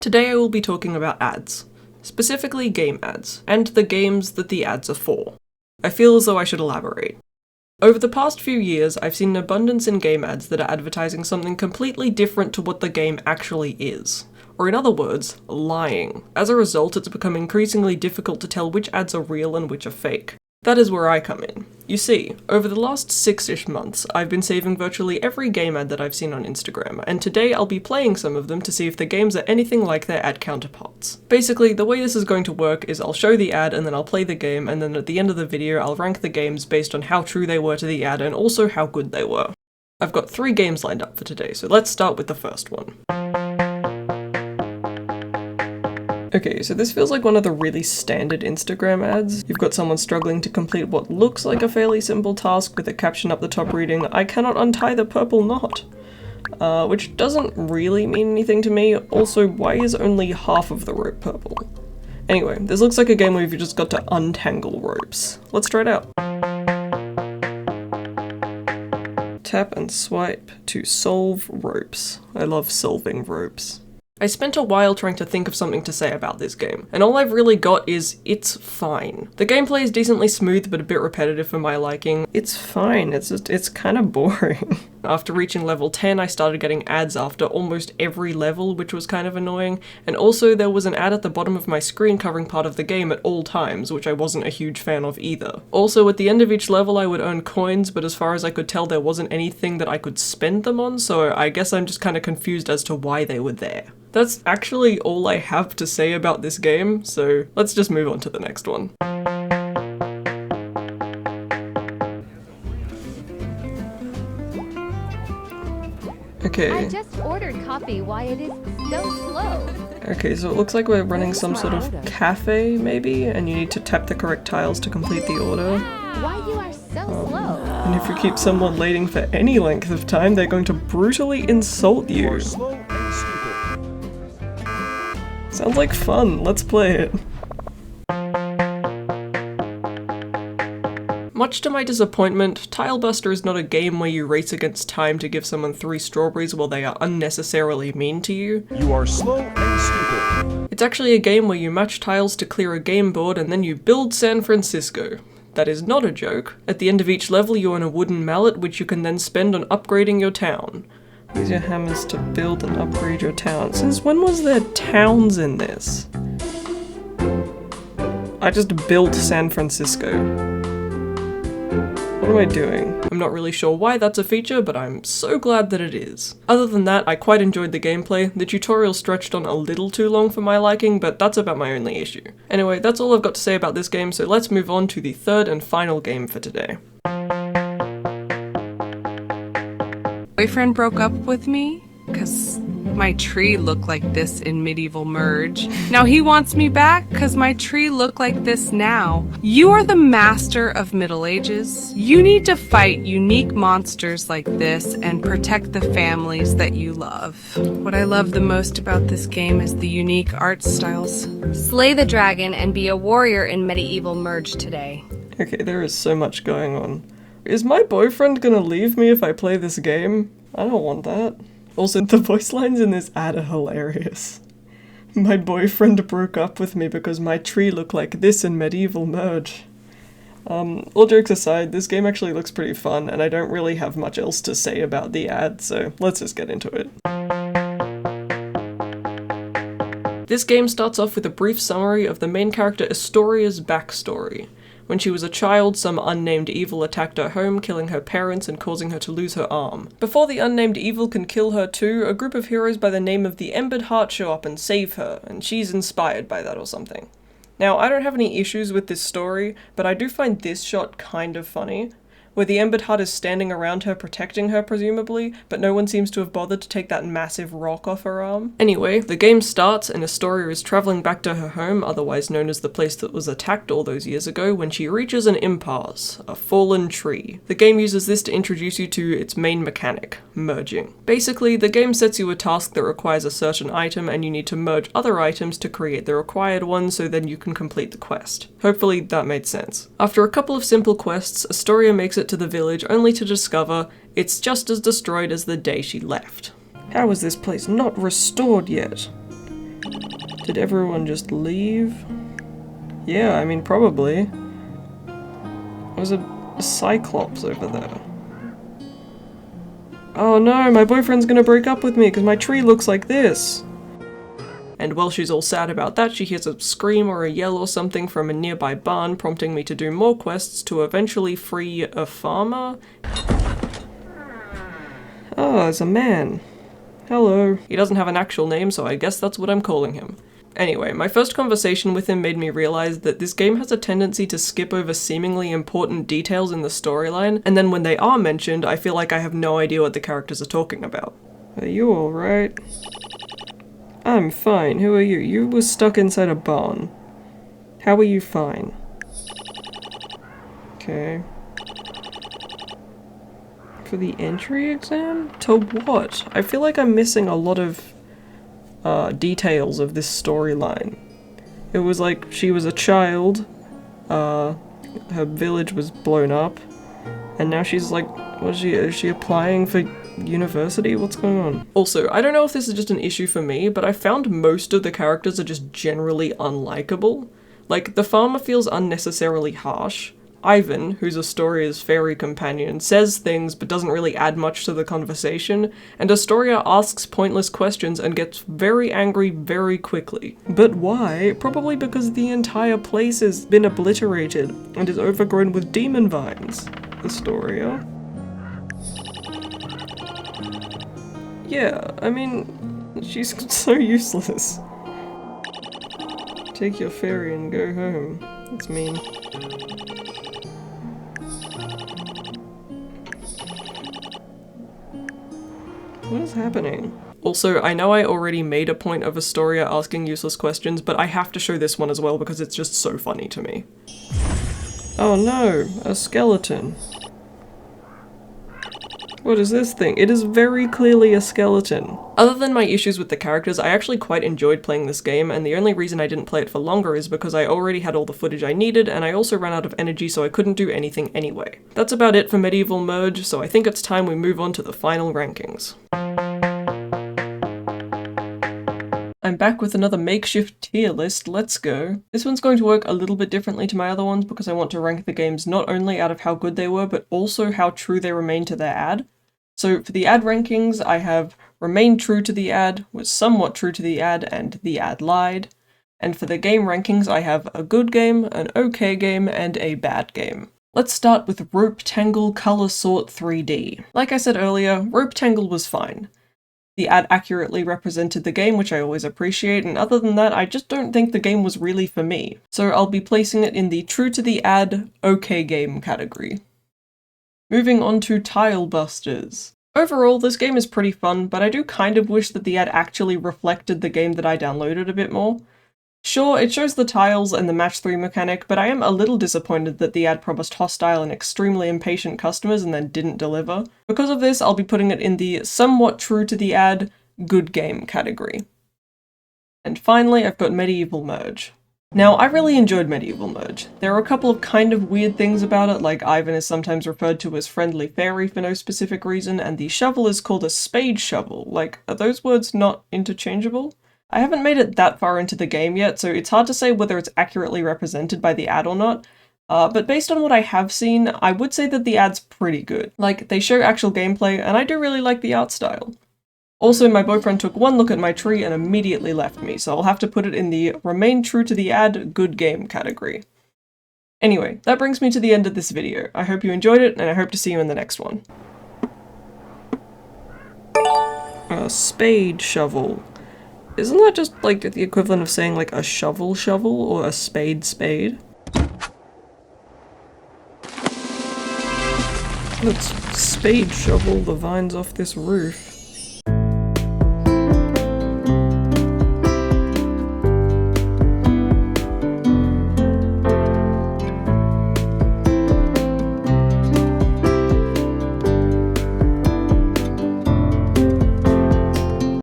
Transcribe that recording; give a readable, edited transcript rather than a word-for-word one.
Today I will be talking about ads, specifically game ads, and the games that the ads are for. I feel as though I should elaborate. Over the past few years, I've seen an abundance in game ads that are advertising something completely different to what the game actually is. Or in other words, lying. As a result, it's become increasingly difficult to tell which ads are real and which are fake. That is where I come in. You see, over the last 6-ish months, I've been saving virtually every game ad that I've seen on Instagram, and today I'll be playing some of them to see if the games are anything like their ad counterparts. Basically, the way this is going to work is I'll show the ad and then I'll play the game, and then at the end of the video I'll rank the games based on how true they were to the ad and also how good they were. I've got 3 games lined up for today, so let's start with the first one. Okay, so this feels like one of the really standard Instagram ads. You've got someone struggling to complete what looks like a fairly simple task with a caption up the top reading, "I cannot untie the purple knot." Which doesn't really mean anything to me. Also, why is only half of the rope purple? Anyway, this looks like a game where you've just got to untangle ropes. Let's try it out. Tap and swipe to solve ropes. I love solving ropes. I spent a while trying to think of something to say about this game, and all I've really got is, it's fine. The gameplay is decently smooth but a bit repetitive for my liking. It's fine, it's kind of boring. After reaching level 10, I started getting ads after almost every level, which was kind of annoying, and also there was an ad at the bottom of my screen covering part of the game at all times, which I wasn't a huge fan of either. Also, at the end of each level I would earn coins, but as far as I could tell there wasn't anything that I could spend them on, so I guess I'm just kind of confused as to why they were there. That's actually all I have to say about this game, so let's just move on to the next one. Okay. I just ordered coffee. Why it is so slow? Okay, so it looks like we're running some sort of cafe, maybe, and you need to tap the correct tiles to complete the order. Why you are so slow? And if you keep someone waiting for any length of time, they're going to brutally insult you. Sounds like fun, let's play it. Much to my disappointment, Tilebuster is not a game where you race against time to give someone 3 strawberries while they are unnecessarily mean to you. You are slow and stupid. It's actually a game where you match tiles to clear a game board and then you build San Francisco. That is not a joke. At the end of each level you earn a wooden mallet which you can then spend on upgrading your town. Use your hammers to build and upgrade your town. Since when was there towns in this? I just built San Francisco. What am I doing? I'm not really sure why that's a feature, but I'm so glad that it is. Other than that, I quite enjoyed the gameplay. The tutorial stretched on a little too long for my liking, but that's about my only issue. Anyway, that's all I've got to say about this game, so let's move on to the third and final game for today. Boyfriend broke up with me because my tree looked like this in Medieval Merge. Now he wants me back because my tree looked like this now. You are the master of Middle Ages. You need to fight unique monsters like this and protect the families that you love. What I love the most about this game is the unique art styles. Slay the dragon and be a warrior in Medieval Merge today. Okay, there is so much going on. Is my boyfriend gonna leave me if I play this game? I don't want that. Also, the voice lines in this ad are hilarious. My boyfriend broke up with me because my tree looked like this in Medieval Merge. All jokes aside, this game actually looks pretty fun, and I don't really have much else to say about the ad, so let's just get into it. This game starts off with a brief summary of the main character Astoria's backstory. When she was a child, some unnamed evil attacked her home, killing her parents and causing her to lose her arm. Before the unnamed evil can kill her too, a group of heroes by the name of the Embered Heart show up and save her, and she's inspired by that or something. Now, I don't have any issues with this story, but I do find this shot kind of funny, where the Embered Heart is standing around her protecting her presumably, but no one seems to have bothered to take that massive rock off her arm. Anyway, the game starts and Astoria is travelling back to her home, otherwise known as the place that was attacked all those years ago, when she reaches an impasse, a fallen tree. The game uses this to introduce you to its main mechanic, merging. Basically, the game sets you a task that requires a certain item and you need to merge other items to create the required one so then you can complete the quest. Hopefully that made sense. After a couple of simple quests, Astoria makes it to the village only to discover it's just as destroyed as the day she left. How is this place not restored yet? Did everyone just leave? Yeah, I mean, probably. There's a Cyclops over there. Oh no, my boyfriend's gonna break up with me because my tree looks like this! And while she's all sad about that, she hears a scream or a yell or something from a nearby barn, prompting me to do more quests to eventually free a farmer. Oh, it's a man. Hello. He doesn't have an actual name, so I guess that's what I'm calling him. Anyway, my first conversation with him made me realize that this game has a tendency to skip over seemingly important details in the storyline, and then when they are mentioned, I feel like I have no idea what the characters are talking about. Are you alright? I'm fine. Who are you? You were stuck inside a barn. How are you fine? Okay. For the entry exam? To what? I feel like I'm missing a lot of details of this storyline. It was like she was a child, her village was blown up, and now she's like, is she applying for university? What's going on? Also, I don't know if this is just an issue for me, but I found most of the characters are just generally unlikable. Like, the farmer feels unnecessarily harsh. Ivan, who's Astoria's fairy companion, says things but doesn't really add much to the conversation, and Astoria asks pointless questions and gets very angry very quickly. But why? Probably because the entire place has been obliterated and is overgrown with demon vines. Astoria? Yeah, I mean, she's so useless. Take your fairy and go home. That's mean. What is happening? Also, I know I already made a point of Astoria asking useless questions, but I have to show this one as well because it's just so funny to me. Oh no, a skeleton. What is this thing? It is very clearly a skeleton. Other than my issues with the characters, I actually quite enjoyed playing this game, and the only reason I didn't play it for longer is because I already had all the footage I needed, and I also ran out of energy, so I couldn't do anything anyway. That's about it for Medieval Merge, so I think it's time we move on to the final rankings. I'm back with another makeshift tier list, let's go. This one's going to work a little bit differently to my other ones because I want to rank the games not only out of how good they were, but also how true they remain to their ad. So for the ad rankings, I have remained true to the ad, was somewhat true to the ad, and the ad lied. And for the game rankings, I have a good game, an okay game, and a bad game. Let's start with Rope Tangle Color Sort 3D. Like I said earlier, Rope Tangle was fine. The ad accurately represented the game, which I always appreciate, and other than that, I just don't think the game was really for me. So I'll be placing it in the true to the ad, okay game category. Moving on to Tile Busters. Overall, this game is pretty fun, but I do kind of wish that the ad actually reflected the game that I downloaded a bit more. Sure, it shows the tiles and the match 3 mechanic, but I am a little disappointed that the ad promised hostile and extremely impatient customers and then didn't deliver. Because of this, I'll be putting it in the somewhat true to the ad, good game category. And finally, I've got Medieval Merge. Now, I really enjoyed Medieval Merge. There are a couple of kind of weird things about it, like Ivan is sometimes referred to as friendly fairy for no specific reason, and the shovel is called a spade shovel. Like, are those words not interchangeable? I haven't made it that far into the game yet, so it's hard to say whether it's accurately represented by the ad or not, but based on what I have seen, I would say that the ad's pretty good. Like, they show actual gameplay, and I do really like the art style. Also, my boyfriend took one look at my tree and immediately left me, so I'll have to put it in the remain true to the ad, good game category. Anyway, that brings me to the end of this video. I hope you enjoyed it, and I hope to see you in the next one. A spade shovel. Isn't that just like the equivalent of saying like a shovel shovel or a spade spade? Let's spade shovel the vines off this roof.